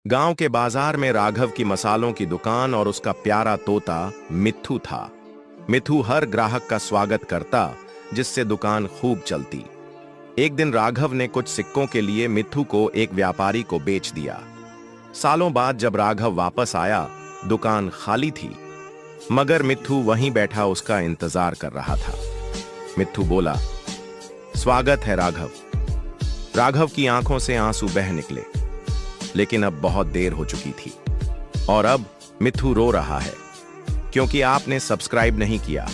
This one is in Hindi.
गांव के बाजार में राघव की मसालों की दुकान और उसका प्यारा तोता मिट्ठू था। मिट्ठू हर ग्राहक का स्वागत करता, जिससे दुकान खूब चलती। एक दिन राघव ने कुछ सिक्कों के लिए मिट्ठू को एक व्यापारी को बेच दिया। सालों बाद जब राघव वापस आया, दुकान खाली थी, मगर मिट्ठू वहीं बैठा उसका इंतजार कर रहा था। मिट्ठू बोला, स्वागत है राघव। राघव की आंखों से आंसू बह निकले, लेकिन अब बहुत देर हो चुकी थी और अब मिट्ठू रो रहा है क्योंकि आपने सब्सक्राइब नहीं किया।